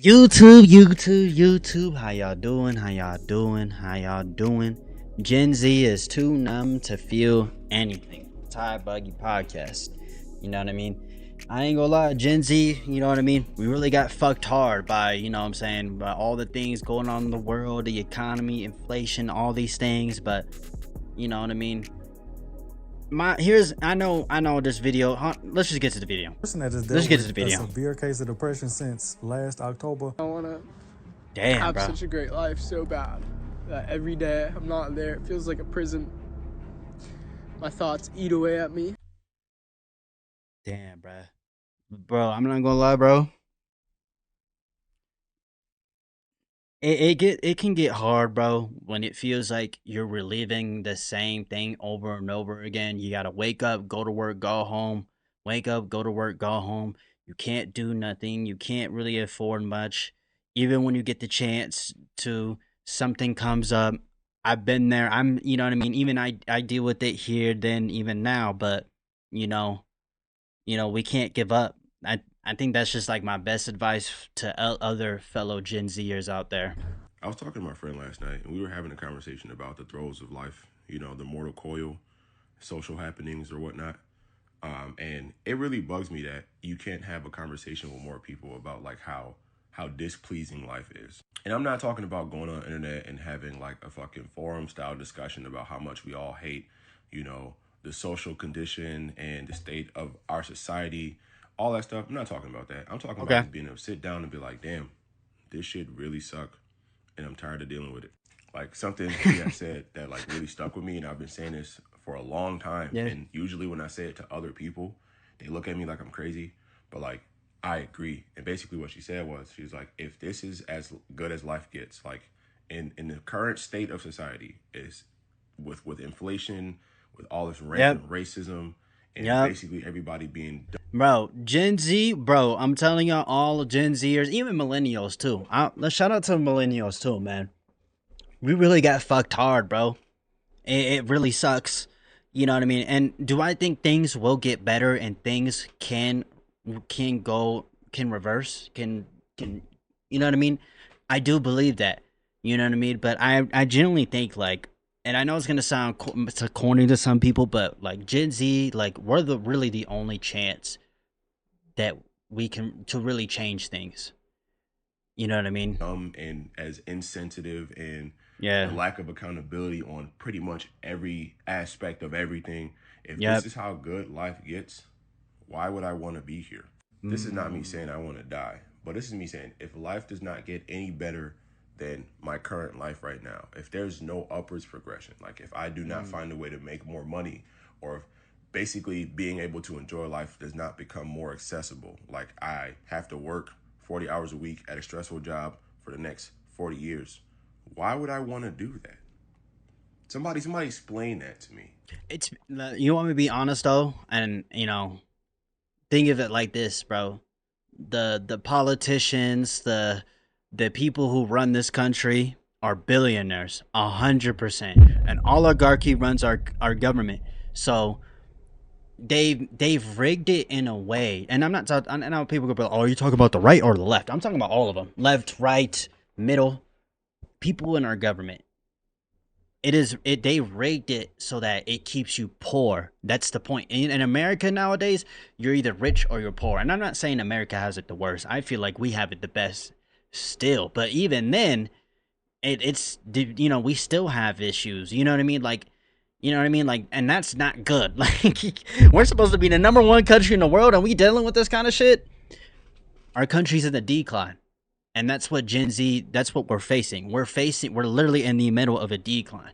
YouTube, how y'all doing? Gen Z is too numb to feel anything. Ty Buggy Podcast. You know what I mean? I ain't gonna lie, Gen Z, you know what I mean? We really got fucked hard by, you know what I'm saying, by all the things going on in the world, the economy, inflation, all these things, but you know what I mean? I know this video. Let's just get to the video. Person that has Let's dealt get to the with a video. severe case of depression since last October. I want to Damn, have bro. such a great life so bad that every day I'm not there. It feels like a prison. My thoughts eat away at me. Damn, bro. I'm not gonna lie, bro. It can get hard, bro, when it feels like you're reliving the same thing over and over again. You gotta wake up, go to work, go home. Wake up, go to work, go home. You can't do nothing. You can't really afford much. Even when you get the chance to, something comes up. I've been there. You know what I mean. Even I deal with it here, then even now. But you know, we can't give up. I think that's just like my best advice to other fellow Gen Zers out there. I was talking to my friend last night, and we were having a conversation about the throes of life, the mortal coil, social happenings, or whatnot. And it really bugs me that you can't have a conversation with more people about like how displeasing life is. And I'm not talking about going on the internet and having like a fucking forum style discussion about how much we all hate, you know, the social condition and the state of our society, all that stuff. I'm not talking about that. I'm talking about Okay. just being able to sit down and be like, damn, this shit really suck, and I'm tired of dealing with it. Like something he had said that like really stuck with me, and I've been saying this for a long time. Yeah. And usually when I say it to other people, they look at me like I'm crazy, but like I agree. And basically what she said was, she's like, if this is as good as life gets, like in the current state of society, is with inflation, with all this rampant racism, and Yep. basically everybody being Bro, Gen Z, bro, I'm telling y'all, all Gen Zers, even millennials too. Let's shout out to millennials too, man. We really got fucked hard, bro. It really sucks. You know what I mean? And do I think things will get better and things can reverse, can you know what I mean? I do believe that. You know what I mean? But I genuinely think like, and I know it's gonna sound corny to some people, but like Gen Z, like we're really the only chance that we can to really change things. You know what I mean? dumb and as insensitive, and the Yeah. lack of accountability on pretty much every aspect of everything. If this Yep. is how good life gets, why would I want to be here? This is not me saying I want to die, but this is me saying if life does not get any better than my current life right now, if there's no upwards progression, like if I do not find a way to make more money, or if basically being able to enjoy life does not become more accessible, like I have to work 40 hours a week at a stressful job for the next 40 years, why would I want to do that? Somebody explain that to me. It's you want me to be honest though, and think of it like this, bro. The politicians, the people who run this country are billionaires, 100%. And oligarchy runs our government. So they've rigged it in a way, and I'm not talking. I know people go, "Oh, are you talking about the right or the left?" I'm talking about all of them: left, right, middle. People in our government. They rigged it so that it keeps you poor. That's the point. In America nowadays, you're either rich or you're poor. And I'm not saying America has it the worst. I feel like we have it the best still. But even then, it's we still have issues. You know what I mean? Like, you know what I mean? Like, and that's not good. Like, we're supposed to be the number one country in the world, and we dealing with this kind of shit. Our country's in the decline. And that's what Gen Z, that's what we're facing. We're literally in the middle of a decline.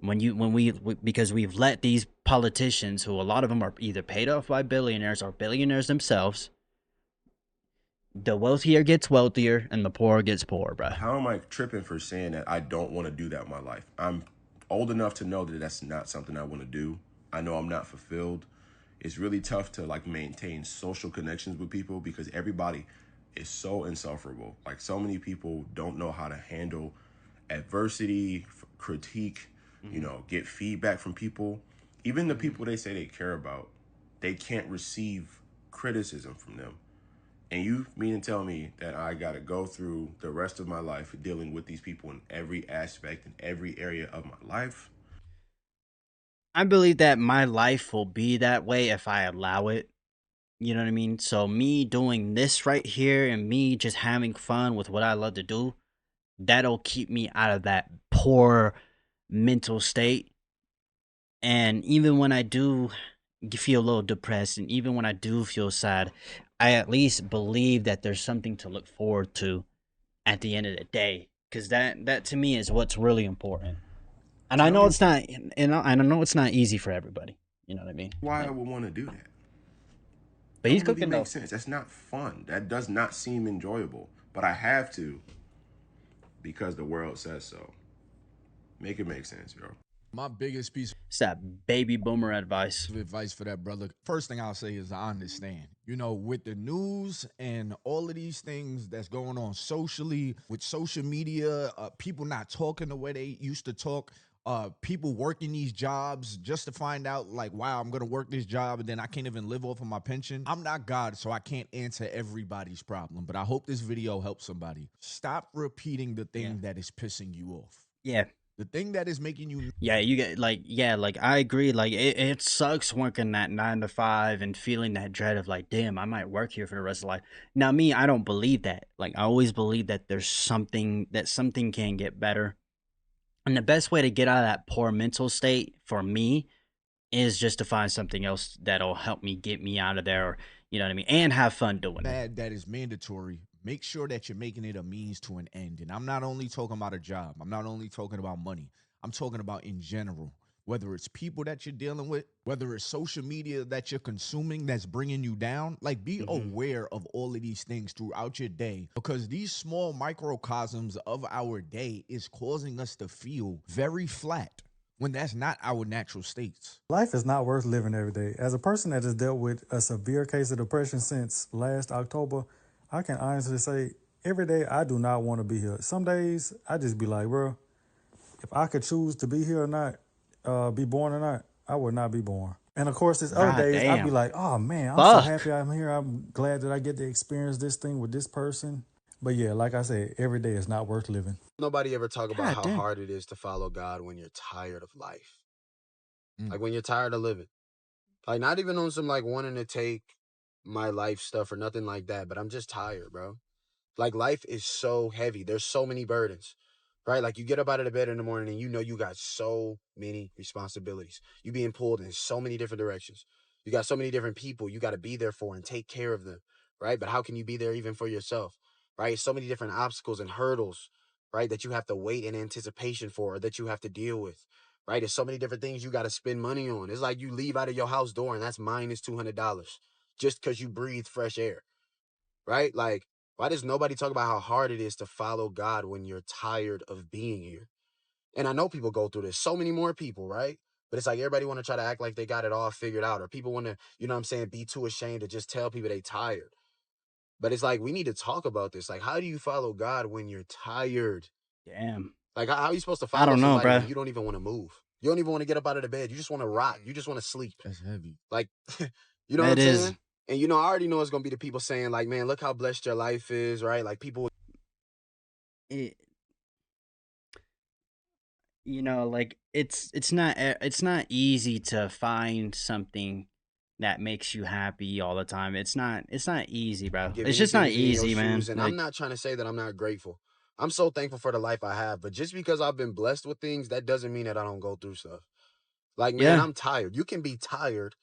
Because we've let these politicians, who a lot of them are either paid off by billionaires or billionaires themselves, the wealthier gets wealthier and the poorer gets poorer, bro. How am I tripping for saying that I don't want to do that in my life? I'm old enough to know that that's not something I want to do. I know I'm not fulfilled. It's really tough to like maintain social connections with people because everybody is so insufferable. Like so many people don't know how to handle adversity, critique, get feedback from people. Even the people they say they care about, they can't receive criticism from them. And you mean to tell me that I got to go through the rest of my life dealing with these people in every aspect, in every area of my life? I believe that my life will be that way if I allow it. You know what I mean? So me doing this right here and me just having fun with what I love to do, that'll keep me out of that poor mental state. And even when I do feel a little depressed and even when I do feel sad, I at least believe that there's something to look forward to at the end of the day, cuz that to me is what's really important. And I Tell know me it's not, and I know it's not easy for everybody. You know what I mean? why I Like, would want to do that. but he's Don't really cooking make though. sense. That's not fun. That does not seem enjoyable. But I have to because the world says so. Make it make sense, bro. My biggest piece It's that baby boomer advice. of advice for that brother, first thing I'll say is I understand. You know, with the news and all of these things that's going on socially, with social media, people not talking the way they used to talk, people working these jobs just to find out, like, wow, I'm gonna work this job and then I can't even live off of my pension. I'm not God, so I can't answer everybody's problem, but I hope this video helps somebody. Stop repeating the thing that is pissing you off. Yeah. The thing that is making you Yeah, you get like, yeah, like I agree. Like it sucks working that 9 to 5 and feeling that dread of like, damn, I might work here for the rest of life. Now, me, I don't believe that. Like, I always believe that there's something can get better. And the best way to get out of that poor mental state for me is just to find something else that'll help me get me out of there, you know what I mean? And have fun doing it. mad that is mandatory, make sure that you're making it a means to an end. And I'm not only talking about a job, I'm not only talking about money, I'm talking about in general. Whether it's people that you're dealing with, whether it's social media that you're consuming that's bringing you down, like be aware of all of these things throughout your day because these small microcosms of our day is causing us to feel very flat when that's not our natural states. Life is not worth living every day. As a person that has dealt with a severe case of depression since last October, I can honestly say every day I do not want to be here. Some days I just be like, bro, if I could choose to be here or not, be born or not, I would not be born. And of course, there's other God days I'd be damn. like, oh man, I'm so Fuck. happy I'm here. I'm glad that I get to experience this thing with this person. But yeah, like I said, every day is not worth living. Nobody ever talk about God how damn. hard it is to follow God when you're tired of life. Mm. Like when you're tired of living. Like not even on some like wanting to take my life stuff or nothing like that, but I'm just tired, bro. Like life is so heavy. There's so many burdens, right? Like you get up out of the bed in the morning and you know you got so many responsibilities. You being pulled in so many different directions. You got so many different people you got to be there for and take care of them, right? But how can you be there even for yourself, right? So many different obstacles and hurdles, right? That you have to wait in anticipation for or that you have to deal with, right? There's so many different things you got to spend money on. It's like you leave out of your house door and that's minus $200 just because you breathe fresh air, right? Like, why does nobody talk about how hard it is to follow God when you're tired of being here? And I know people go through this, so many more people, right? But it's like everybody want to try to act like they got it all figured out, or people want to, you know what I'm saying, be too ashamed to just tell people they tired. But it's like, we need to talk about this. Like, how do you follow God when you're tired? Damn. Like, how are you supposed to I follow don't know, somebody bro. when you don't even want to move? You don't even want to get up out of the bed. You just want to rot. You just want to sleep. That's heavy. Like, you know what That I'm is, saying? And, you know, I already know it's going to be the people saying, like, man, look how blessed your life is, right? Like, people it, you know, like it's not easy to find something that makes you happy all the time. It's not easy, bro. give It's just not anything to be in your easy, man. shoes. And I'm Like, not trying to say that I'm not grateful. I'm so thankful for the life I have. But just because I've been blessed with things, that doesn't mean that I don't go through stuff. Like, man, yeah, I'm tired. You can be tired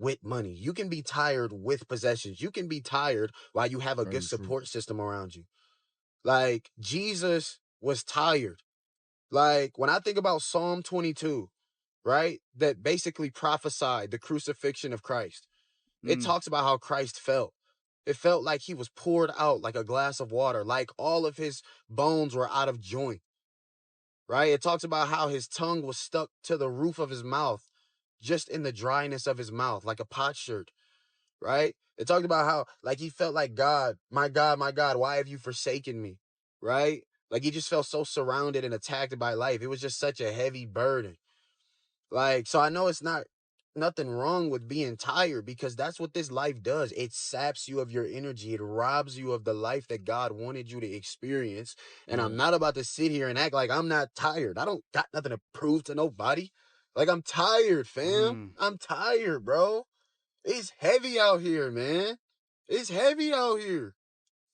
with money. You can be tired with possessions. You can be tired while you have a good Very true. support system around you. Like, Jesus was tired. Like, when I think about Psalm 22, right, that basically prophesied the crucifixion of Christ, it mm, talks about how Christ felt. It felt like he was poured out like a glass of water, like all of his bones were out of joint, right? It talks about how his tongue was stuck to the roof of his mouth, just in the dryness of his mouth, like a potsherd, right? It talked about how, like, he felt like, my God, why have you forsaken me, right? Like, he just felt so surrounded and attacked by life. It was just such a heavy burden. Like, so I know it's not nothing wrong with being tired, because that's what this life does. It saps you of your energy. It robs you of the life that God wanted you to experience. And I'm not about to sit here and act like I'm not tired. I don't got nothing to prove to nobody. Like, I'm tired, fam. I'm tired, bro. It's heavy out here, man. It's heavy out here.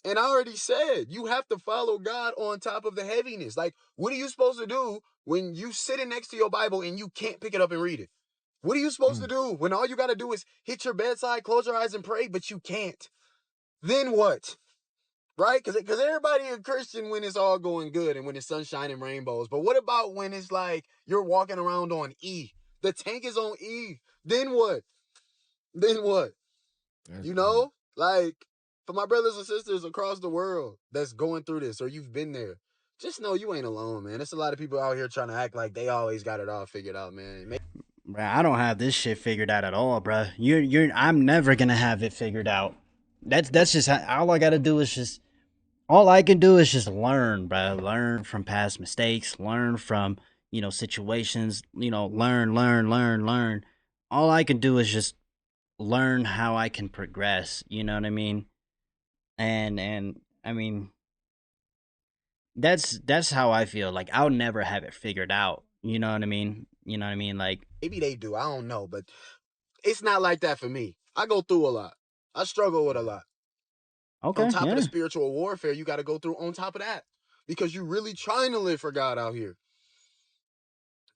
And I already said, you have to follow God on top of the heaviness. Like, what are you supposed to do when you sitting next to your Bible and you can't pick it up and read it? What are you supposed to do when all you got to do is hit your bedside, close your eyes and pray, but you can't? Then what? Right? Because everybody a Christian when it's all going good and when it's sunshine and rainbows. But what about when it's like you're walking around on E? The tank is on E. Then what? Then what? That's You crazy. know? Like, for my brothers and sisters across the world that's going through this, or you've been there, just know you ain't alone, man. There's a lot of people out here trying to act like they always got it all figured out, man. Bruh, I don't have this shit figured out at all, bruh. I'm never gonna have it figured out. That's just all I gotta do is just all I can do is just learn, bruh. Learn from past mistakes. Learn from situations. Learn. All I can do is just learn how I can progress. You know what I mean? And I mean that's how I feel. Like I'll never have it figured out. You know what I mean? You know what I mean? Like Maybe they do. I don't know. But it's not like that for me. I go through a lot. I struggle with a lot. On okay, top of the yeah. spiritual warfare you got to go through on top of that. Because you're really trying to live for God out here.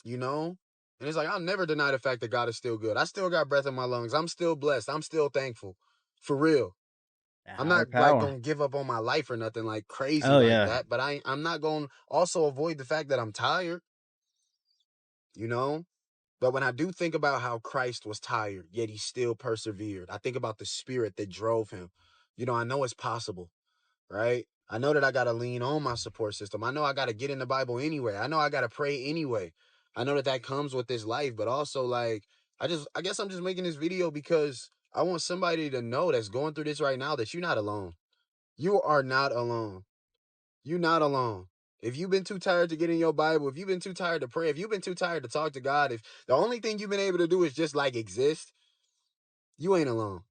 You know? And it's like, I'll never deny the fact that God is still good. I still got breath in my lungs. I'm still blessed. I'm still thankful. For real. That I'm higher not like power. gonna give up on my life or nothing like crazy Oh like yeah. that. But I'm not gonna also avoid the fact that I'm tired, you know? But when I do think about how Christ was tired, yet he still persevered, I think about the spirit that drove him. I know it's possible, right? I know that I got to lean on my support system. I know I got to get in the Bible anyway. I know I got to pray anyway. I know that that comes with this life, but also like, I guess I'm just making this video because I want somebody to know that's going through this right now that you're not alone. You are not alone. You're not alone. If you've been too tired to get in your Bible, if you've been too tired to pray, if you've been too tired to talk to God, if the only thing you've been able to do is just like exist, you ain't alone.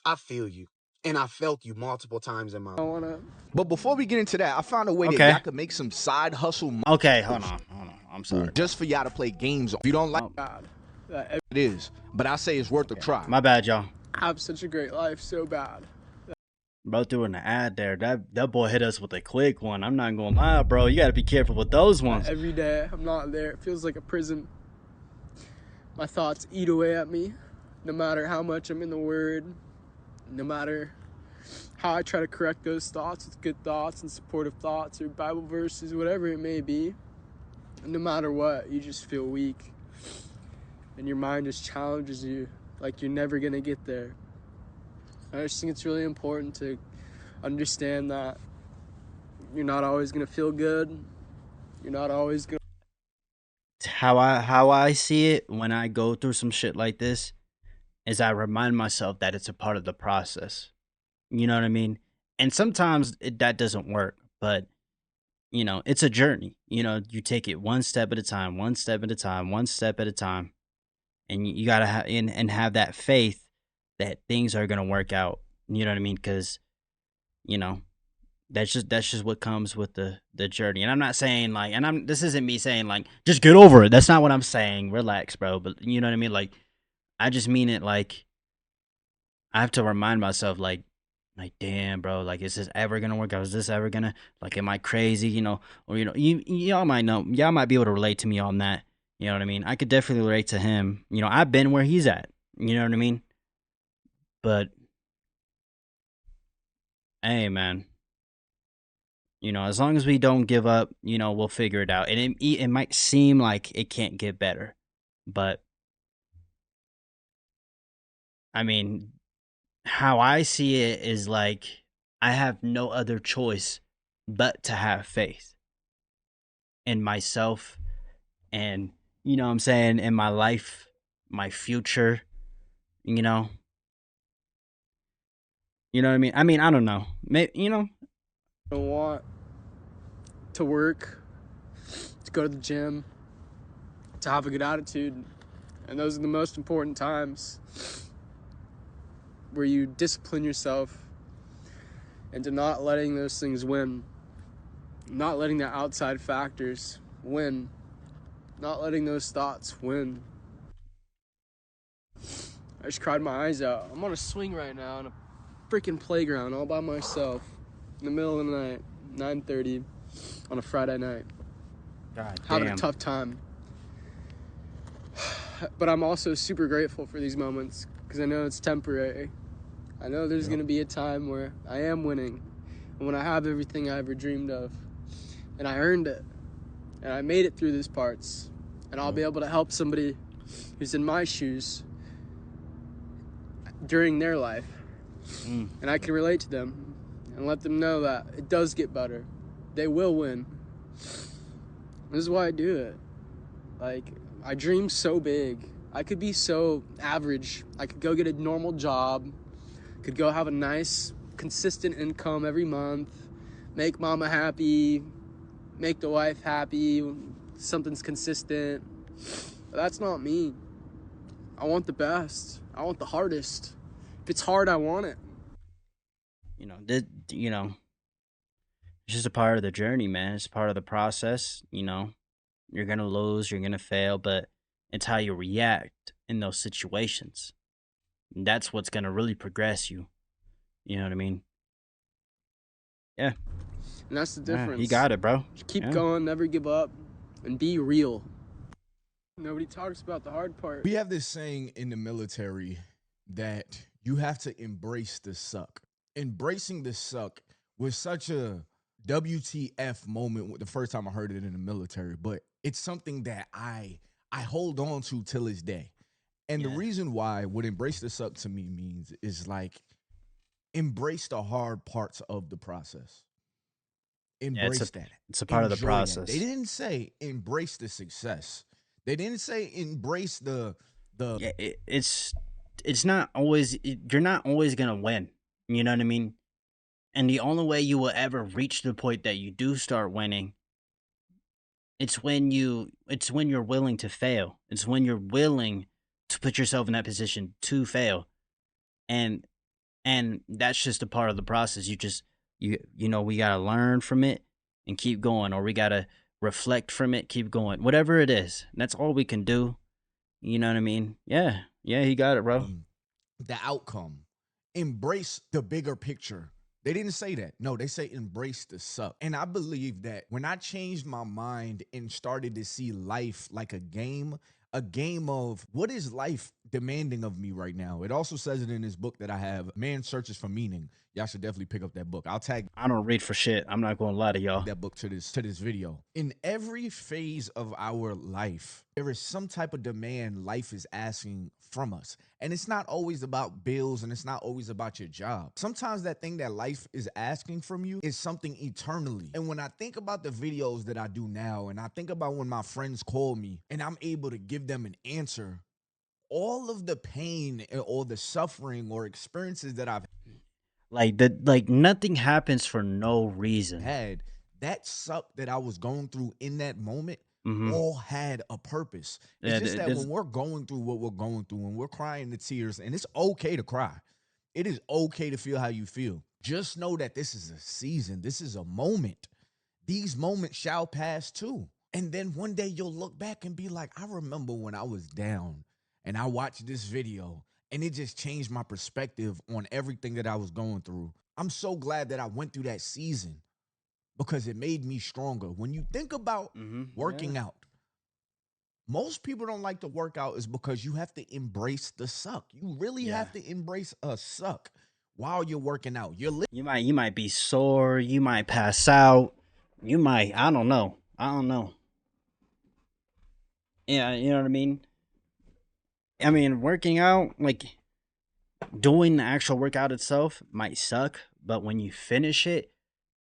I feel you. And I felt you multiple times in my life. But before we get into that, I found a way that Okay. y'all could make some side hustle Okay, hold on. I'm sorry. just for y'all to play games on. If you don't like God, it is, but I say it's worth a try. My bad, y'all. have such a great life so bad. Bro threw in an ad there. That boy hit us with a quick one. I'm not gonna lie, bro. You gotta be careful with those ones. Every day I'm not there. It feels like a prison. My thoughts eat away at me, no matter how much I'm in the Word, no matter how I try to correct those thoughts with good thoughts and supportive thoughts or Bible verses, whatever it may be. No matter what, you just feel weak. And your mind just challenges you like you're never going to get there. I just think it's really important to understand that you're not always going to feel good. You're not always going How I see it when I go through some shit like this is I remind myself that it's a part of the process. You know what I mean? And sometimes that doesn't work, but it's a journey. You take it one step at a time, one step at a time, one step at a time, and you gotta and have that faith that things are gonna work out. You know what I mean? Because you know that's just what comes with the journey. And I'm not saying like, and this isn't me saying like just get over it. That's not what I'm saying. Relax, bro. But you know what I mean? Like I just mean it like I have to remind myself like damn, bro, like is this ever gonna work out? Is this ever gonna like am I crazy? Or y'all might know, y'all might be able to relate to me on that. You know what I mean? I could definitely relate to him. I've been where he's at. You know what I mean? But hey, man, as long as we don't give up, we'll figure it out. And it might seem like it can't get better, but I mean, how I see it is like I have no other choice but to have faith in myself and what I'm saying, in my life, my future, you know. You know what I mean? I mean, I don't know. to want to work, to go to the gym, to have a good attitude, And those are the most important times where you discipline yourself into not letting those things win, not letting the outside factors win, not letting those thoughts win. I just cried my eyes out. I'm on a swing right now on a freaking playground all by myself in the middle of the night, 9:30 on a Friday night. God Having damn. a tough time. But I'm also super grateful for these moments because I know it's temporary. I know there's going to be a time where I am winning and when I have everything I ever dreamed of and I earned it and I made it through these parts and I'll be able to help somebody who's in my shoes during their life and I can relate to them and let them know that it does get better. They will win. This is why I do it. Like, I dream so big. I could be so average. I could go get a normal job, could go have a nice, consistent income every month, make mama happy, make the wife happy, something's consistent. But that's not me. I want the best. I want the hardest. If it's hard, I want it. You know, it's just a part of the journey, man. It's part of the process. You're gonna lose, you're gonna fail, but it's how you react in those situations. And that's what's gonna really progress you. You know what I mean? Yeah. And that's the Yeah, difference. he got it, bro. Just keep Yeah. going, never give up, and be real. Nobody talks about the hard part. We have this saying in the military that you have to embrace the suck. Embracing the suck was such a WTF moment the first time I heard it in the military, but it's something that I hold on to till this day. And the Yeah. reason why what embrace the suck to me means is like embrace the hard parts of the process. Yeah, Embrace that. it's a part of the Enjoy that. process. They didn't say embrace the success. They didn't say embrace the Yeah, it's not always you're not always gonna win. You know what I mean? And the only way you will ever reach the point that you do start winning, it's when you're willing to fail. It's when you're willing to put yourself in that position to fail. And that's just a part of the process. We gotta learn from it and keep going, or we gotta reflect from it, keep going. Whatever it is. That's all we can do. You know what I mean? Yeah. Yeah, he got it, bro. the outcome. Embrace the bigger picture. They didn't say that. No, they say embrace the suck. And I believe that when I changed my mind and started to see life like a game of what is life demanding of me right now. It also says it in this book that I have, Man Searches for Meaning. Y'all should definitely pick up that book. I'll tag I don't read for shit. I'm not gonna lie to y'all. that book to this video. In every phase of our life, there is some type of demand life is asking from us. And it's not always about bills and it's not always about your job. Sometimes that thing that life is asking from you is something eternally. And when I think about the videos that I do now, and I think about when my friends call me and I'm able to give them an answer, all of the pain or the suffering or experiences that I've Like nothing happens for no reason. had, that suck that I was going through in that moment, Mhm. all had a purpose. It's Yeah, just that there's- when we're going through what we're going through and we're crying the tears, and it's okay to cry. It is okay to feel how you feel. Just know that this is a season. This is a moment. These moments shall pass too. And then one day you'll look back and be like, I remember when I was down and I watched this video and it just changed my perspective on everything that I was going through. I'm so glad that I went through that season because it made me stronger. When you think about working out, most people don't like to work out is because you have to embrace the suck. You really have to embrace a suck while you're working out. You might be sore, you might pass out, I don't know. Yeah, you know what I mean? I mean, working out, like doing the actual workout itself might suck, but when you finish it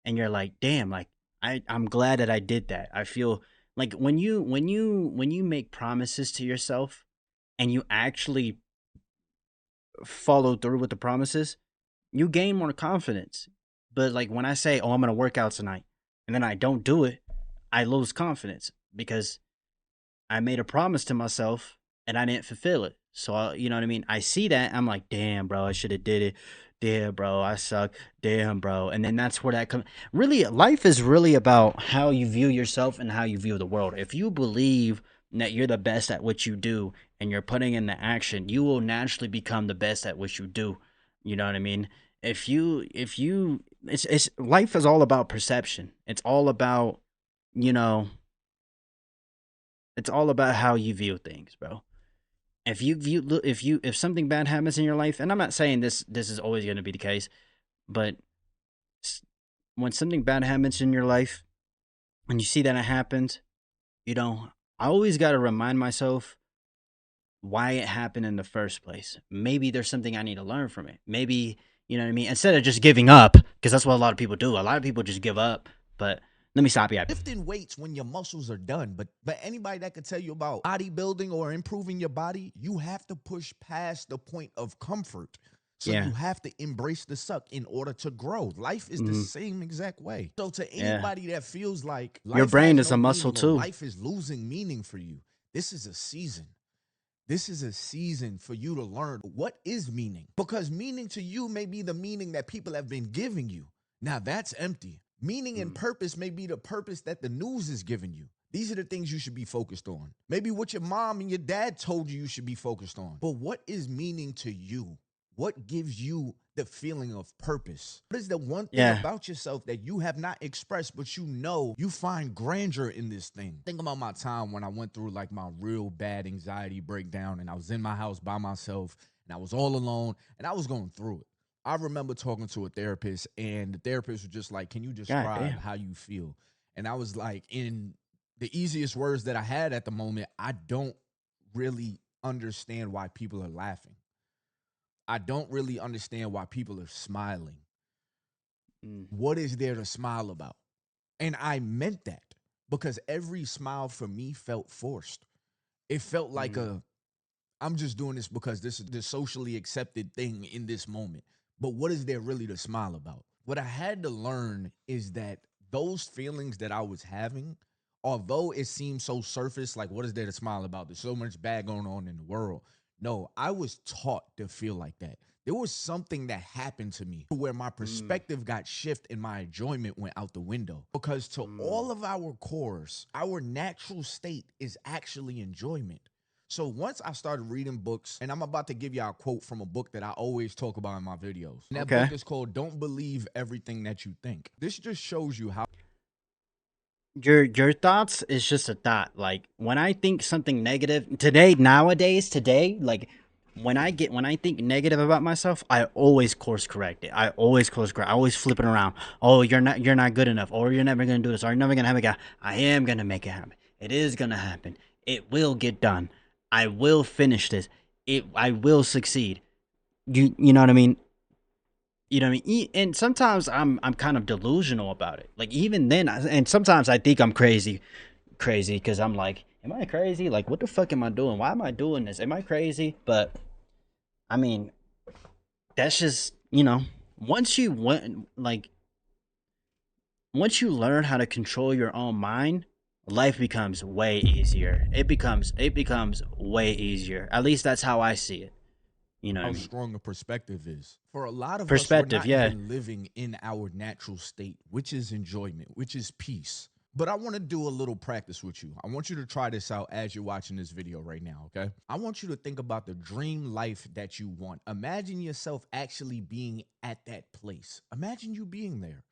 and you're like, damn, like I'm glad that I did that. I feel like when you make promises to yourself and you actually follow through with the promises, you gain more confidence. But like when I say, "Oh, I'm going to work out tonight," and then I don't do it, I lose confidence because I made a promise to myself and I didn't fulfill it. So you know what I mean? I see that, I'm like, damn, bro, I should have did it. Damn, bro, I suck. Damn, bro. And then that's where that comes. Really, life is really about how you view yourself and how you view the world. If you believe that you're the best at what you do and you're putting in the action, you will naturally become the best at what you do. You know what I mean? If you it's life is all about perception. It's all about, you know, it's all about how you view things, bro. If something bad happens in your life, and I'm not saying this is always going to be the case, but when something bad happens in your life, when you see that it happens, you know, I always got to remind myself why it happened in the first place. Maybe there's something I need to learn from it. Maybe, you know what I mean? Instead of just giving up, because that's what a lot of people do. A lot of people just give up. But let me stop you. Lifting weights when your muscles are done, but anybody that could tell you about bodybuilding or improving your body, you have to push past the point of comfort. So Yeah. you have to embrace the suck in order to grow. Life is the same exact way. So to anybody that feels like your life brain has is a no muscle meaning or too. life is losing meaning for you, this is a season. This is a season for you to learn what is meaning. Because meaning to you may be the meaning that people have been giving you. Now that's empty. Meaning and purpose may be the purpose that the news is giving you. These are the things you should be focused on. Maybe what your mom and your dad told you should be focused on. But what is meaning to you? What gives you the feeling of purpose? What is the one thing about yourself that you have not expressed, but you know you find grandeur in this thing? Think about my time when I went through like my real bad anxiety breakdown and I was in my house by myself and I was all alone and I was going through it. I remember talking to a therapist and the therapist was just like, can you describe how you feel? And I was like, in the easiest words that I had at the moment, I don't really understand why people are laughing. I don't really understand why people are smiling. What is there to smile about? And I meant that because every smile for me felt forced. It felt like I'm just doing this because this is the socially accepted thing in this moment. But what is there really to smile about? What I had to learn is that those feelings that I was having, although it seemed so surface, like what is there to smile about? There's so much bad going on in the world. No, I was taught to feel like that. There was something that happened to me where my perspective got shifted and my enjoyment went out the window. Because to all of our cores, our natural state is actually enjoyment. So once I started reading books, and I'm about to give y'all a quote from a book that I always talk about in my videos. And that book is called Don't Believe Everything That You Think. This just shows you how your thoughts is just a thought. Like when I think something negative today, like when I think negative about myself, I always course correct it. I always course correct. I always flip it around. Oh, you're not good enough. Or you're never gonna do this. Or you're never gonna have a guy. I am gonna make it happen. It is gonna happen. It will get done. I will finish this. I will succeed. You know what I mean? You know what I mean? And sometimes I'm kind of delusional about it. Like even then, and sometimes I think I'm crazy because I'm like, am I crazy? Like what the fuck am I doing? Why am I doing this? Am I crazy? But I mean, that's just, you know, once you once you learn how to control your own mind, life becomes way easier. It becomes way easier. At least that's how I see it. You know what I mean? strong a perspective is. For a lot of Perspective, us, we're not yeah. even living in our natural state, which is enjoyment, which is peace. But I want to do a little practice with you. I want you to try this out as you're watching this video right now, okay? I want you to think about the dream life that you want. Imagine yourself actually being at that place. Imagine you being there.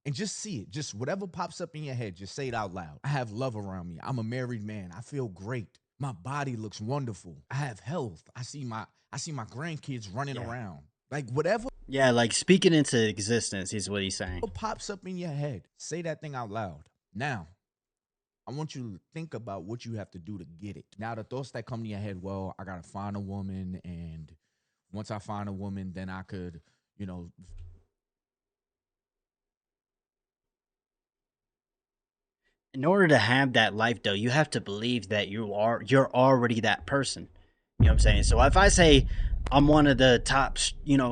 And just see it. Just whatever pops up in your head, just say it out loud. I have love around me. I'm a married man. I feel great. My body looks wonderful. I have health. I see my grandkids running around. Like whatever Yeah, like speaking into existence is what he's saying. pops up in your head, say that thing out loud. Now, I want you to think about what you have to do to get it. Now, the thoughts that come to your head, well, I got to find a woman. And once I find a woman, then I could, you know, In order to have that life though, you have to believe that you're already that person. You know what I'm saying? So if I say I'm one of the top,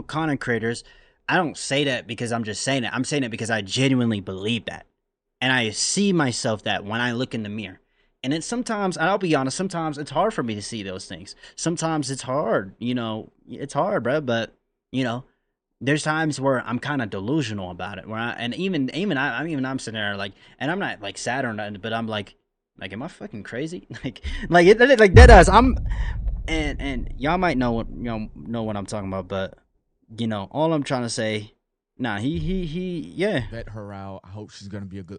content creators, I don't say that because I'm just saying it. I'm saying it because I genuinely believe that. And I see myself that when I look in the mirror. And it's sometimes, and I'll be honest, sometimes it's hard for me to see those things. Sometimes it's hard, it's hard, bro. But you know, there's times where I'm kind of delusional about it. Where and I'm sitting there like, and I'm not like sad or nothing, but I'm like, am I fucking crazy? Like that does. And y'all might know what I'm talking about, but all I'm trying to say, nah, yeah, Vet her out. I hope she's gonna be a good.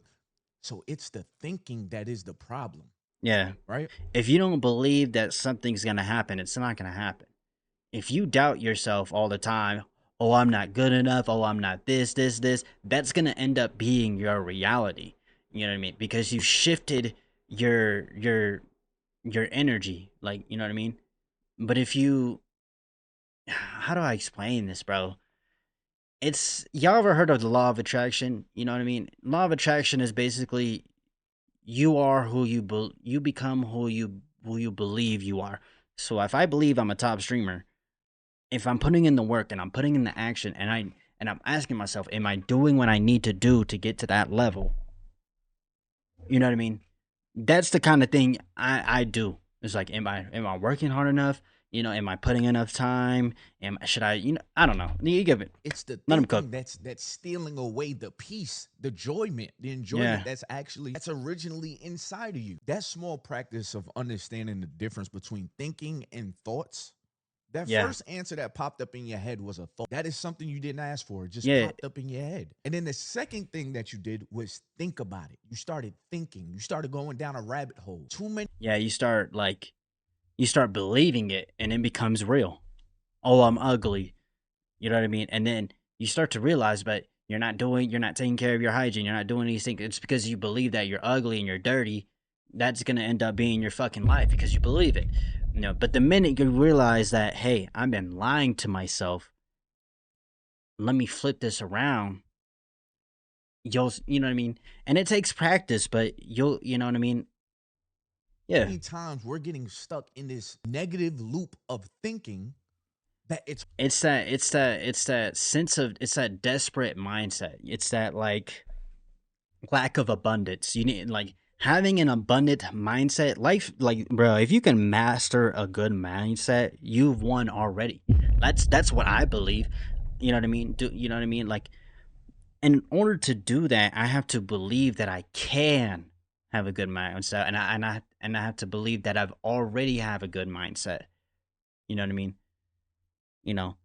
So it's the thinking that is the problem, yeah. right? If you don't believe that something's gonna happen, it's not gonna happen. If you doubt yourself all the time, oh, I'm not good enough, oh, I'm not this, that's gonna end up being your reality. You know what I mean? Because you shifted your energy, like, you know what I mean? But if you, how do I explain this, bro? It's, y'all ever heard of the law of attraction? You know what I mean? Law of attraction is basically you are who you become who you believe you are. So if I believe I'm a top streamer, if I'm putting in the work and I'm putting in the action and I'm asking myself, am I doing what I need to do to get to that level? You know what I mean? That's the kind of thing I do. It's like, am I working hard enough? Am I putting enough time? Should I? I don't know. You give it. It's the Let him cook. thinking that's stealing away the peace, the enjoyment, Yeah. that's originally inside of you. That small practice of understanding the difference between thinking and thoughts. That Yeah. first answer that popped up in your head was a thought. That is something you didn't ask for. It just Yeah. popped up in your head. And then the second thing that you did was think about it. You started thinking. You started going down a rabbit hole. Too many. Yeah. You start believing it, and it becomes real. Oh, I'm ugly. You know what I mean? And then you start to realize, but you're not taking care of your hygiene. You're not doing these things. It's because you believe that you're ugly and you're dirty. That's going to end up being your fucking life because you believe it. But the minute you realize that, hey, I've been lying to myself, let me flip this around. You know what I mean? And it takes practice, but you know what I mean? Yeah. Many times we're getting stuck in this negative loop of thinking that it's It's that sense of, it's that desperate mindset. It's that like lack of abundance. You need like having an abundant mindset. Life, like, bro, if you can master a good mindset, you've won already. That's what I believe. You know what I mean? You know what I mean? Like, in order to do that, I have to believe that I can have a good mindset, and I have to believe that I've already have a good mindset. You know what I mean? You know,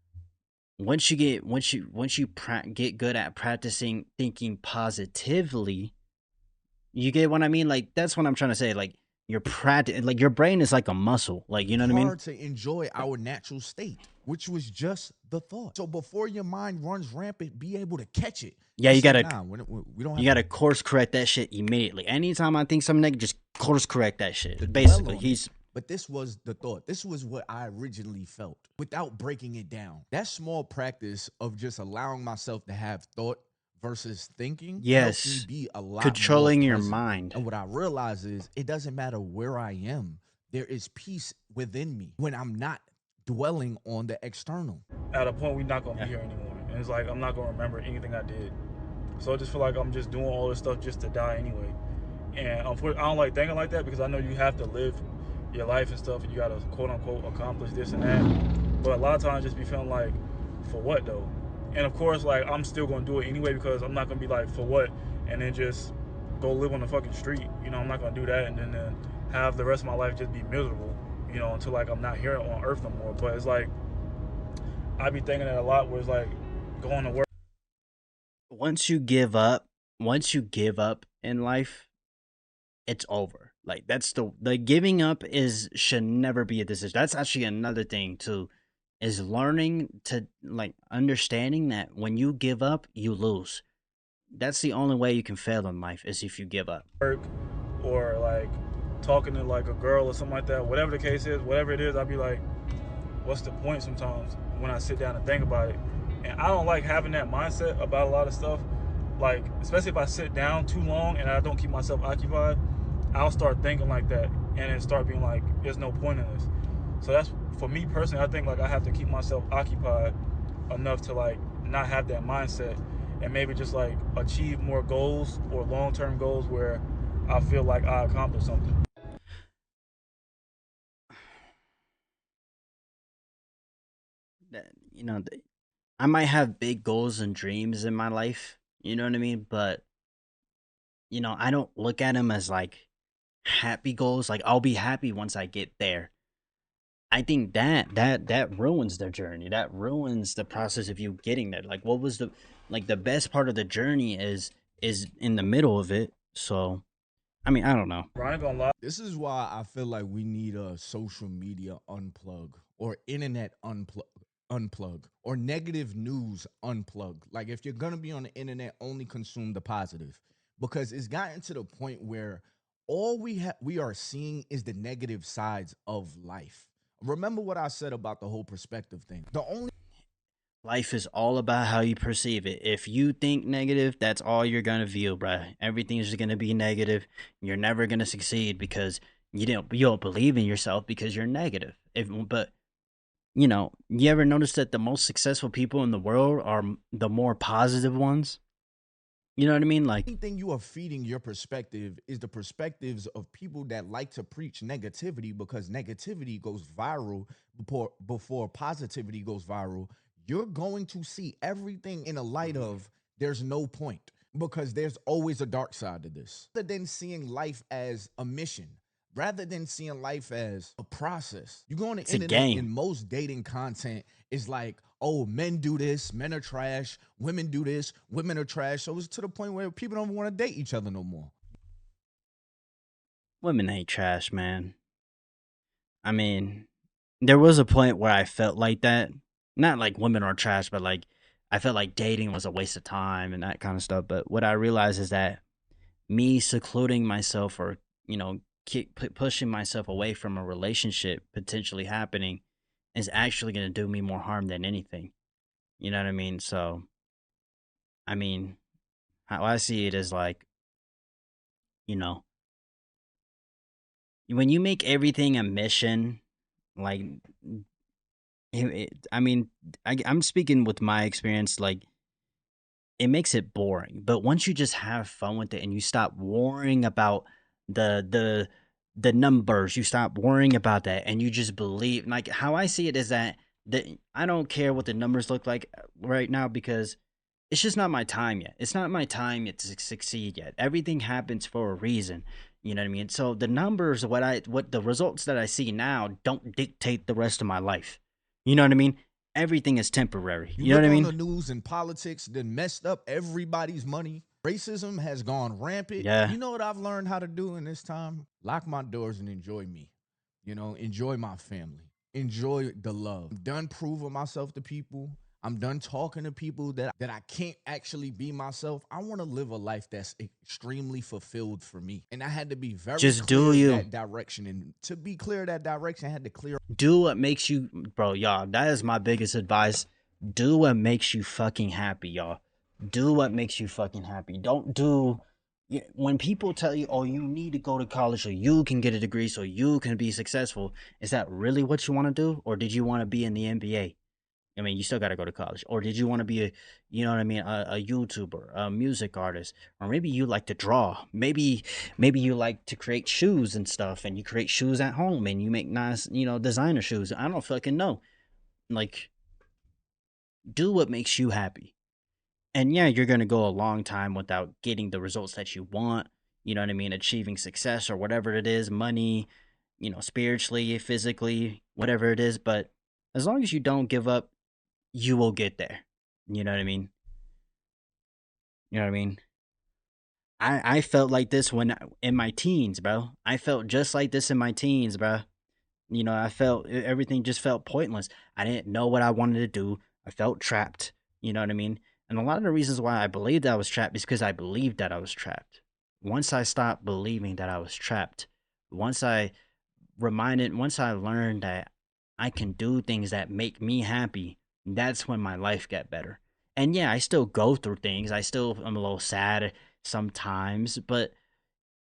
get good at practicing thinking positively, you get what I mean? Like, that's what I'm trying to say. Like, like your brain is like a muscle. Like, you know what I mean? hard to enjoy our natural state, which was just the thought. So before your mind runs rampant, be able to catch it. Yeah, you Say, gotta nah, we don't have you gotta course correct that shit immediately. Anytime I think something negative, just course correct that to shit. dwell Basically, on he's it. But this was the thought. This was what I originally felt without breaking it down. That small practice of just allowing myself to have thought versus thinking helped me yes, be a lot controlling more your present. mind. And what I realize is it doesn't matter where I am. There is peace within me when I'm not dwelling on the external. At a point, we're not gonna be here anymore, and it's like I'm not gonna remember anything I did. So I just feel like I'm just doing all this stuff just to die anyway. And unfortunately, I don't like thinking like that because I know you have to live your life and stuff, and you gotta quote unquote accomplish this and that. But a lot of times, just be feeling like, for what though? And of course, like I'm still gonna do it anyway because I'm not gonna be like, for what, and then just go live on the fucking street. I'm not gonna do that and then have the rest of my life just be miserable. Until like I'm not here on Earth no more. But it's like I be thinking that a lot, where it's like going to work. Once you give up in life, it's over. Like, that's the giving up should never be a decision. That's actually another thing too, is learning to, like, understanding that when you give up, you lose. That's the only way you can fail in life, is if you give up. Or like talking to like a girl or something like that, whatever the case is, whatever it is, I'd be like, what's the point sometimes when I sit down and think about it? And I don't like having that mindset about a lot of stuff. Like, especially if I sit down too long and I don't keep myself occupied, I'll start thinking like that and then start being like, there's no point in this. So that's, for me personally, I think like I have to keep myself occupied enough to like not have that mindset and maybe just like achieve more goals or long-term goals where I feel like I accomplished something. you know, I might have big goals and dreams in my life. You know what I mean? But I don't look at them as like happy goals. Like I'll be happy once I get there. I think that ruins the journey. That ruins the process of you getting there. Like what was the best part of the journey is in the middle of it. So I mean, I don't know. Bro, I ain't gonna lie. This is why I feel like we need a social media unplug or internet unplug or negative news unplug. Like if you're gonna be on the internet, only consume the positive, because it's gotten to the point where all we are seeing is the negative sides of life. Remember what I said about the whole perspective thing. The only Life is all about how you perceive it. If you think negative, that's all you're gonna view, bruh. Everything is gonna be negative. You're never gonna succeed because you don't believe in yourself because you're negative. But you ever notice that the most successful people in the world are the more positive ones? You know what I mean? Like, thing you are feeding your perspective is the perspectives of people that like to preach negativity, because negativity goes viral before positivity goes viral. You're going to see everything in a light of there's no point, because there's always a dark side to this. Rather than seeing life as a mission, rather than seeing life as a process. You go on the it's a internet and game. most dating content is like, oh, men do this, men are trash, women do this, women are trash. So it's to the point where people don't want to date each other no more. Women ain't trash, man. I mean, there was a point where I felt like that. Not like women are trash, but like I felt like dating was a waste of time and that kind of stuff. But what I realized is that me secluding myself or keep pushing myself away from a relationship potentially happening is actually going to do me more harm than anything. You know what I mean? So, I mean, how I see it is like, you know, when you make everything a mission, like, I mean, I'm speaking with my experience, like, it makes it boring. But once you just have fun with it and you stop worrying about the the the numbers, you stop worrying about that and you just believe. Like how I see it is that I don't care what the numbers look like right now because it's just not my time yet. It's not my time yet to succeed yet. Everything happens for a reason. You know what I mean? So the numbers, what the results that I see now don't dictate the rest of my life. You know what I mean? Everything is temporary. You You know what look I on mean? the news and politics, then messed up everybody's money. Racism has gone rampant. Yeah. You know what I've learned how to do in this time? Lock my doors and enjoy me. Enjoy my family. Enjoy the love. I'm done proving myself to people. I'm done talking to people that I can't actually be myself. I want to live a life that's extremely fulfilled for me. And I had to be very Just do clear of you. that direction. And to be clear of that direction, I had to clear. Do what makes you, bro, y'all. That is my biggest advice. Do what makes you fucking happy, y'all. Do what makes you fucking happy. Don't do. When people tell you, oh, you need to go to college so you can get a degree so you can be successful, is that really what you want to do? Or did you want to be in the NBA? I mean, you still got to go to college. Or did you want to be you know what I mean, a YouTuber, a music artist, or maybe you like to draw. Maybe you like to create shoes and stuff, and you create shoes at home, and you make nice, designer shoes. I don't fucking know. Like, do what makes you happy. And yeah, you're gonna go a long time without getting the results that you want. You know what I mean? Achieving success or whatever it is, money, spiritually, physically, whatever it is. But as long as you don't give up, you will get there. You know what I mean? You know what I mean? I felt like this when in my teens, bro. I felt just like this in my teens, bro. I felt everything just felt pointless. I didn't know what I wanted to do. I felt trapped. You know what I mean? And a lot of the reasons why I believed I was trapped is because I believed that I was trapped. Once I stopped believing that I was trapped, once I once I learned that I can do things that make me happy, that's when my life got better. And yeah, I still go through things. I still am a little sad sometimes, but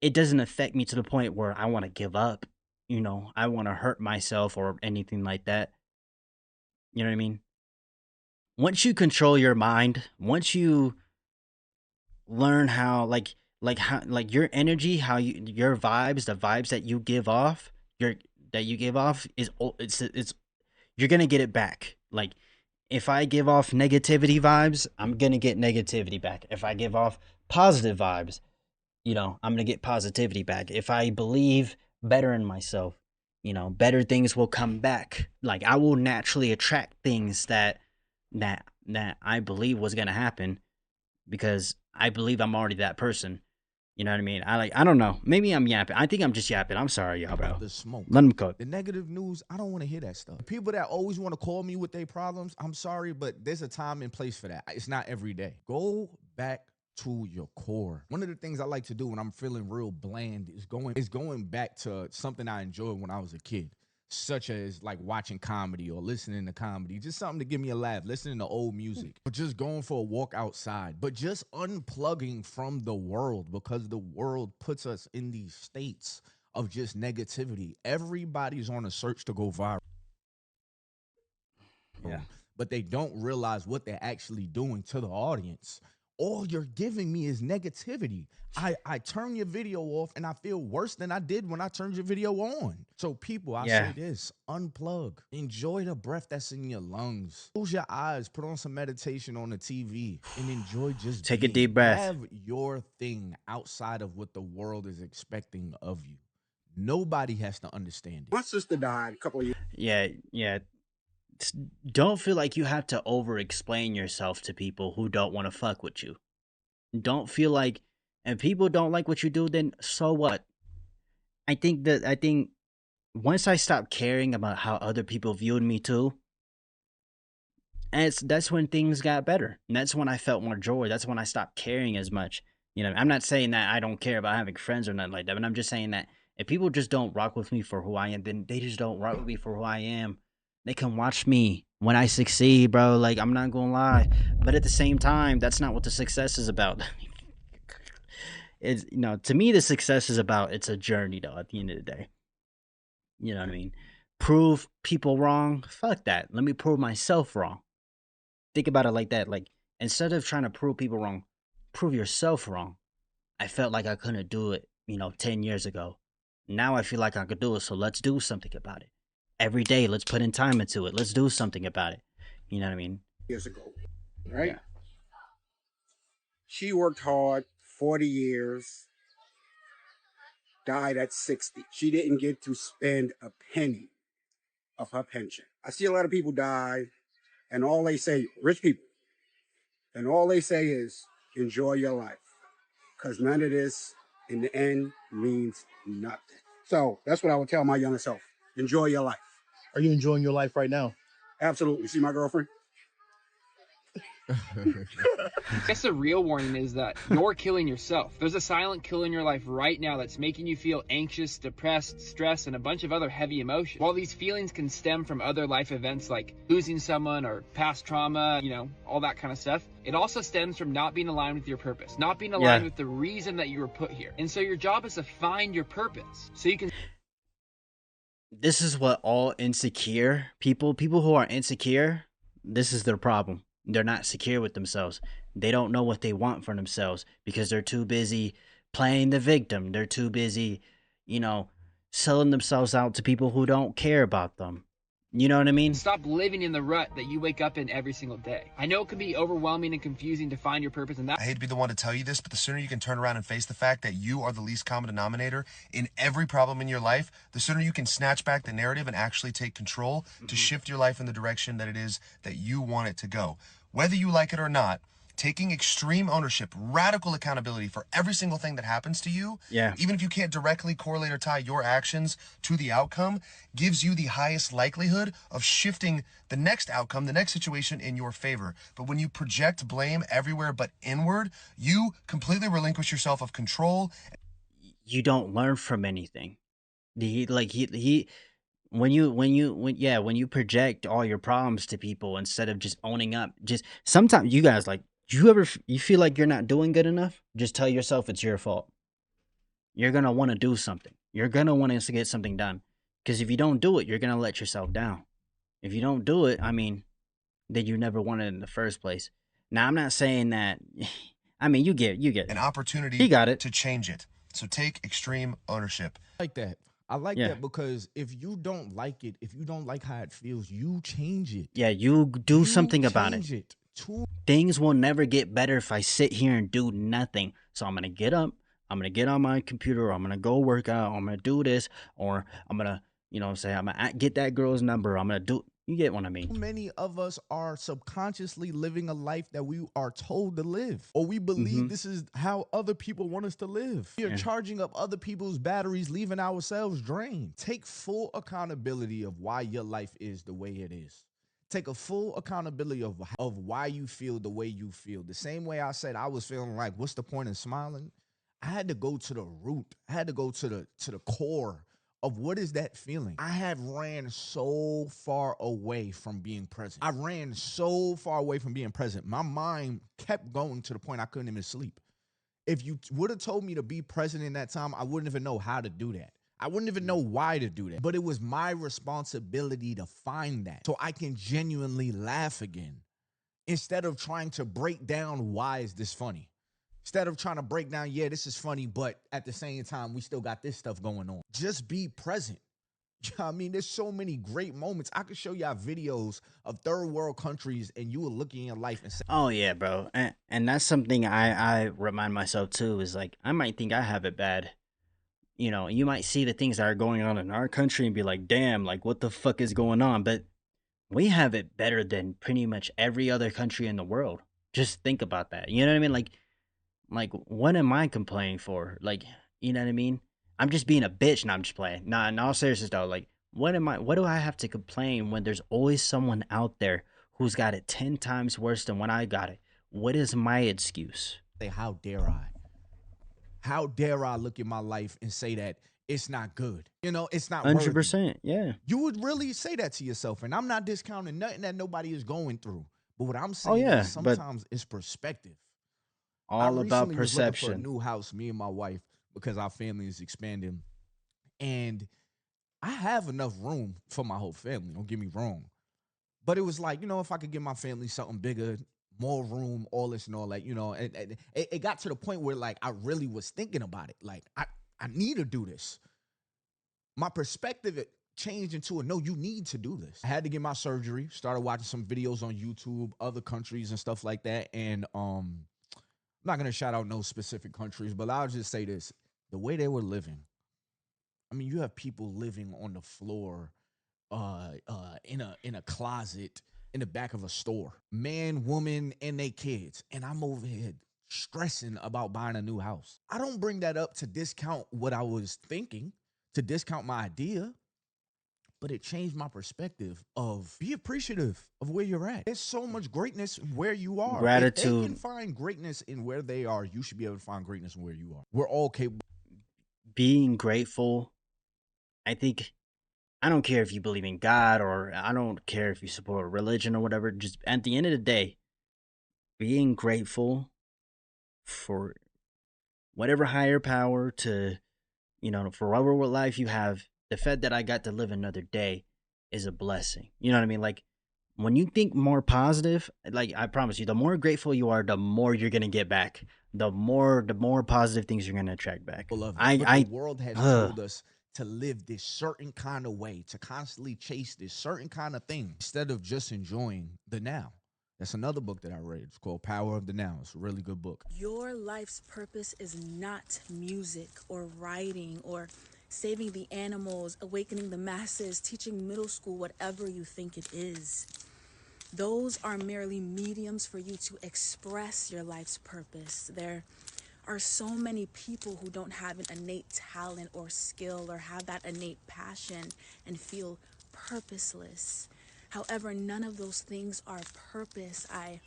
it doesn't affect me to the point where I want to give up. I want to hurt myself or anything like that. You know what I mean? Once you control your mind, once you learn how like your energy, how your vibes, the vibes that you give off, your that you give off is it's you're going to get it back. Like if I give off negativity vibes, I'm gonna get negativity back. If I give off positive vibes, I'm gonna get positivity back. If I believe better in myself, better things will come back. Like I will naturally attract things that I believe was gonna happen because I believe I'm already that person. You know what I mean? I don't know. Maybe I'm yapping. I think I'm just yapping. I'm sorry, y'all, bro. The smoke. Let them cook. The negative news, I don't want to hear that stuff. The people that always want to call me with their problems, I'm sorry, but there's a time and place for that. It's not every day. Go back to your core. One of the things I like to do when I'm feeling real bland is going back to something I enjoyed when I was a kid, such as like watching comedy or listening to comedy, just something to give me a laugh, listening to old music, or just going for a walk outside, but just unplugging from the world, because the world puts us in these states of just negativity. Everybody's on a search to go viral. Yeah. But they don't realize what they're actually doing to the audience. All you're giving me is negativity. I turn your video off and I feel worse than I did when I turned your video on. So people, I say this, unplug. Enjoy the breath that's in your lungs. Close your eyes, put on some meditation on the TV, and enjoy just Take being. a deep breath. Have your thing outside of what the world is expecting of you. Nobody has to understand it. My sister died a couple of years. Yeah. Don't feel like you have to over-explain yourself to people who don't want to fuck with you. Don't feel like, and people don't like what you do, then so what? I think once I stopped caring about how other people viewed me too, and that's when things got better. And that's when I felt more joy. That's when I stopped caring as much. I'm not saying that I don't care about having friends or nothing like that, but I'm just saying that if people just don't rock with me for who I am, then they just don't rock with me for who I am. They can watch me when I succeed, bro. Like, I'm not gonna lie. But at the same time, that's not what the success is about. It's, to me, the success is about, it's a journey, though, at the end of the day. You know what I mean? Prove people wrong? Fuck that. Let me prove myself wrong. Think about it like that. Like, instead of trying to prove people wrong, prove yourself wrong. I felt like I couldn't do it, 10 years ago. Now I feel like I could do it, so let's do something about it. Every day, let's put in time into it. Let's do something about it. You know what I mean? Years ago, right? Yeah. She worked hard, 40 years, died at 60. She didn't get to spend a penny of her pension. I see a lot of people die, and all they say, rich people, and all they say is, enjoy your life. Because none of this, in the end, means nothing. So that's what I would tell my younger self. Enjoy your life. Are you enjoying your life right now? Absolutely. See my girlfriend? I guess the real warning is that you're killing yourself. There's a silent kill in your life right now that's making you feel anxious, depressed, stressed, and a bunch of other heavy emotions. While these feelings can stem from other life events like losing someone or past trauma, all that kind of stuff, it also stems from not being aligned with your purpose, not being aligned with the reason that you were put here. And so your job is to find your purpose so you can... This is what all insecure people who are insecure, this is their problem. They're not secure with themselves. They don't know what they want for themselves because they're too busy playing the victim. They're too busy, selling themselves out to people who don't care about them. You know what I mean? Stop living in the rut that you wake up in every single day. I know it can be overwhelming and confusing to find your purpose, and that... I hate to be the one to tell you this, but the sooner you can turn around and face the fact that you are the least common denominator in every problem in your life, the sooner you can snatch back the narrative and actually take control to shift your life in the direction that it is that you want it to go. Whether you like it or not, taking extreme ownership, radical accountability for every single thing that happens to you, even if you can't directly correlate or tie your actions to the outcome, gives you the highest likelihood of shifting the next outcome, the next situation in your favor. But when you project blame everywhere but inward, you completely relinquish yourself of control. You don't learn from anything. When you project all your problems to people instead of just owning up, just sometimes you guys you feel like you're not doing good enough, just tell yourself it's your fault. You're going to want to do something. You're going to want to get something done. Because if you don't do it, you're going to let yourself down. If you don't do it, then you never wanted it in the first place. Now, I'm not saying that, you get it. An opportunity He got it. to change it. So take extreme ownership. Like that. I like that because if you don't like it, if you don't like how it feels, you change it. Yeah, you do You something about it. change it. Things will never get better if I sit here and do nothing. So I'm gonna get up, I'm gonna get on my computer, or I'm gonna go work out, or I'm gonna do this, or I'm gonna, say I'm gonna get that girl's number. I'm gonna do. You get what I mean? Many of us are subconsciously living a life that we are told to live, or we believe this is how other people want us to live. We are charging up other people's batteries, leaving ourselves drained. Take full accountability of why your life is the way it is. Take a full accountability of why you feel the way you feel. The same way I said I was feeling like, what's the point in smiling? I had to go to the root. I had to go to the core of what is that feeling. I have ran so far away from being present. I ran so far away from being present. My mind kept going to the point I couldn't even sleep. If you would have told me to be present in that time, I wouldn't even know how to do that. I wouldn't even know why to do that. But it was my responsibility to find that so I can genuinely laugh again, instead of trying to break down why is this funny. Instead of trying to break down, yeah, this is funny, but at the same time, we still got this stuff going on. Just be present. I mean, there's so many great moments. I could show y'all videos of third world countries and you will look in your life and say, oh yeah, bro. And that's something I remind myself too, is like, I might think I have it bad. You might see the things that are going on in our country and be like, damn, like what the fuck is going on? But we have it better than pretty much every other country in the world. Just think about that. You know what I mean? Like what am I complaining for? Like, you know what I mean? I'm just being a bitch. Nah, I'm just playing. Nah, in all seriousness though, like what do I have to complain when there's always someone out there who's got it 10 times worse than when I got it? What is my excuse? how dare I? How dare I look at my life and say that it's not good? It's not worthy. 100%, yeah. You would really say that to yourself. And I'm not discounting nothing that nobody is going through. But what I'm Oh saying yeah, is but sometimes it's perspective. I all about recently was looking for a perception. new house, me and my wife, because our family is expanding. And I have enough room for my whole family, don't get me wrong. But it was like, if I could give my family something bigger, more room, all this and all that, and it got to the point where like I really was thinking about it. Like I need to do this. My perspective it changed into no, you need to do this. I had to get my surgery, started watching some videos on YouTube, other countries and stuff like that. And I'm not gonna shout out no specific countries, but I'll just say this. The way they were living. I mean, you have people living on the floor, in a closet in the back of a store. Man, woman, and they kids. And I'm over here stressing about buying a new house. I don't bring that up to discount what I was thinking, to discount my idea, but it changed my perspective of be appreciative of where you're at. There's so much greatness where you are. If they can Gratitude. find greatness in where they are, you should be able to find greatness in where you are. We're all capable. Being grateful. I think I don't care if you believe in God, or I don't care if you support religion or whatever. Just at the end of the day, being grateful for whatever higher power to, for whatever life you have, the fact that I got to live another day is a blessing. You know what I mean? Like when you think more positive, like I promise you, the more grateful you are, the more you're gonna get back. The more positive things you're gonna attract back. But the world has told us to live this certain kind of way, to constantly chase this certain kind of thing instead of just enjoying the now. That's another book that I read. It's called Power of the Now. It's a really good book. Your life's purpose is not music or writing or saving the animals, awakening the masses, teaching middle school, whatever you think it is. Those are merely mediums for you to express your life's purpose. There are so many people who don't have an innate talent or skill or have that innate passion and feel purposeless. However, none of those things are purpose. I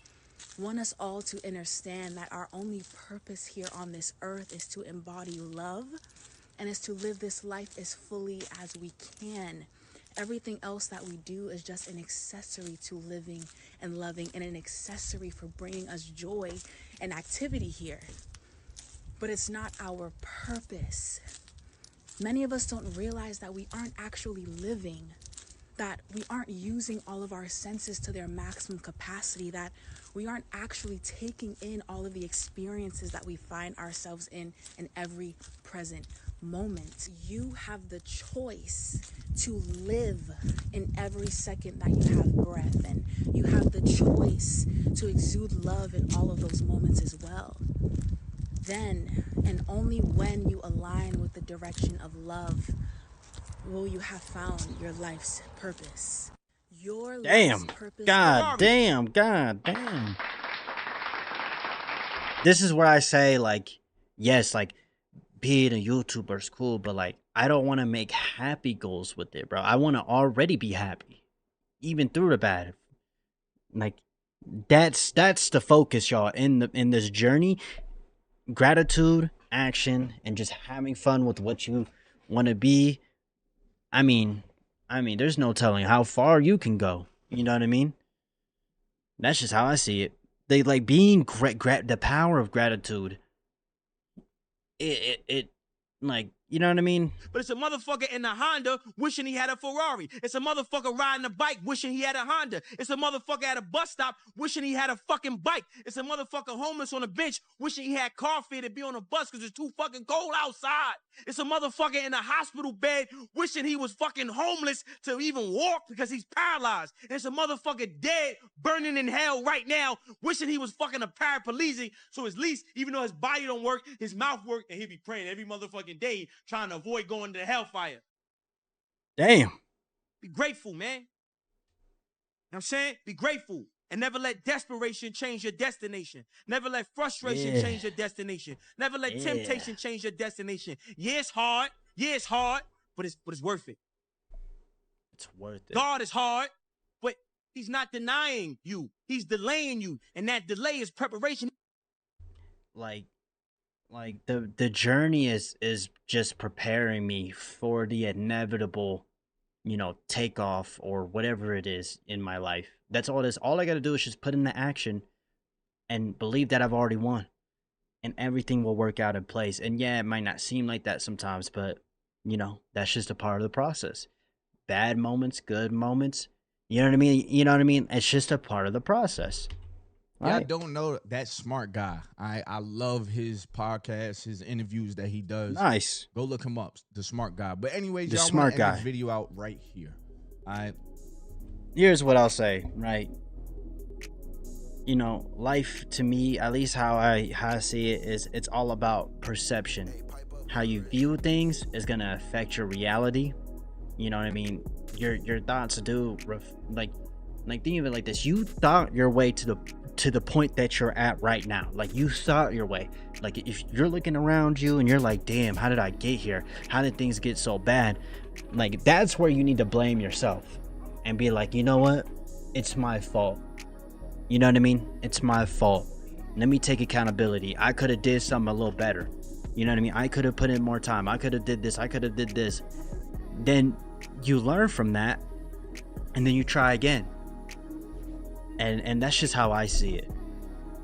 want us all to understand that our only purpose here on this earth is to embody love and is to live this life as fully as we can. Everything else that we do is just an accessory to living and loving, and an accessory for bringing us joy and activity here. But it's not our purpose. Many of us don't realize that we aren't actually living, that we aren't using all of our senses to their maximum capacity, that we aren't actually taking in all of the experiences that we find ourselves in every present moment. You have the choice to live in every second that you have breath, and you have the choice to exude love in all of those moments as well. Then, and only when you align with the direction of love, will you have found your life's purpose. Your life's Damn. purpose. God damn. God damn. This is where I say, like, yes, like, being a YouTuber is cool, but, like, I don't want to make happy goals with it, bro. I want to already be happy, even through the bad. Like, that's the focus, y'all, in this journey. Gratitude, action, and just having fun with what you want to be. I mean, there's no telling how far you can go. You know what I mean? That's just how I see it. They like being the power of gratitude. It like, you know what I mean? But it's a motherfucker in a Honda wishing he had a Ferrari. It's a motherfucker riding a bike wishing he had a Honda. It's a motherfucker at a bus stop wishing he had a fucking bike. It's a motherfucker homeless on a bench wishing he had car fare to be on a bus because it's too fucking cold outside. It's a motherfucker in a hospital bed wishing he was fucking homeless to even walk because he's paralyzed. And it's a motherfucker dead, burning in hell right now, wishing he was fucking a paraplegic so at least, even though his body don't work, his mouth work, and he'd be praying every motherfucking day trying to avoid going to hellfire. Damn. Be grateful, man. You know what I'm saying? Be grateful. And never let desperation change your destination. Never let frustration change your destination. Never let temptation change your destination. Yeah, it's hard. Yeah, it's hard, but it's worth it. It's worth it. God is hard, but he's not denying you. He's delaying you. And that delay is preparation. Like the journey is just preparing me for the inevitable, you know, takeoff or whatever it is in my life. That's all it is. All I got to do is just put in the action and believe that I've already won, and everything will work out in place. And yeah, it might not seem like that sometimes, but you know, that's just a part of the process. Bad moments, good moments, you know what I mean? You know what I mean? It's just a part of the process. Yeah, I Right. don't know that smart guy. I love his podcast, his interviews that he does. Nice. Go look him up, the smart guy. But anyways, The y'all smart want to end guy. this video out right here. All right. Here's what I'll say, right? You know, life to me, at least how I see it, is it's all about perception. How you view things is gonna affect your reality. You know what I mean? Your thoughts do like think of it like this. You thought your way to the point that you're at right now. Like, you thought your way. Like, if you're looking around you and you're like, damn, how did I get here? How did things get so bad? Like, that's where you need to blame yourself and be like, you know what? It's my fault. You know what I mean? It's my fault. Let me take accountability. I could have did something a little better. You know what I mean? I could have put in more time. I could have did this. I could have did this. Then you learn from that, and then you try again. And that's just how I see it.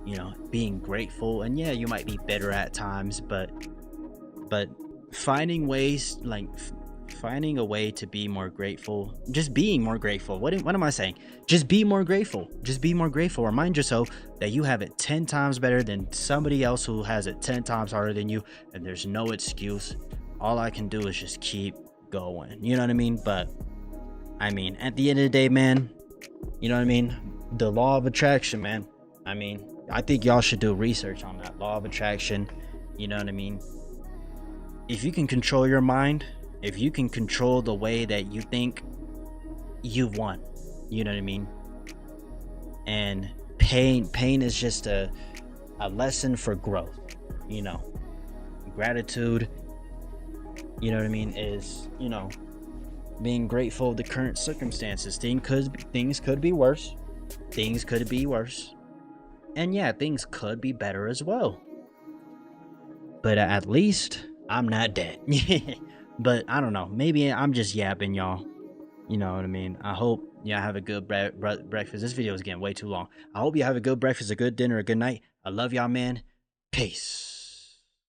You know, being grateful, and yeah, you might be bitter at times, but finding ways, like finding a way to be more grateful, just being more grateful. What am I saying? Just be more grateful. Just be more grateful. Remind yourself that you have it 10 times better than somebody else who has it 10 times harder than you, and there's no excuse. All I can do is just keep going. You know what I mean? But I mean, at the end of the day, man, you know what I mean? The law of attraction, man. I mean, I think y'all should do research on that law of attraction. You know what I mean? If you can control your mind, if you can control the way that you think, you've won. You know what I mean? And pain is just a lesson for growth. You know, gratitude, you know what I mean, is, you know, being grateful of the current circumstances. Things could be worse. Things could be worse. And yeah, things could be better as well. But at least I'm not dead. But I don't know. Maybe I'm just yapping, y'all. You know what I mean? I hope y'all have a good breakfast. This video is getting way too long. I hope you have a good breakfast, a good dinner, a good night. I love y'all, man. Peace.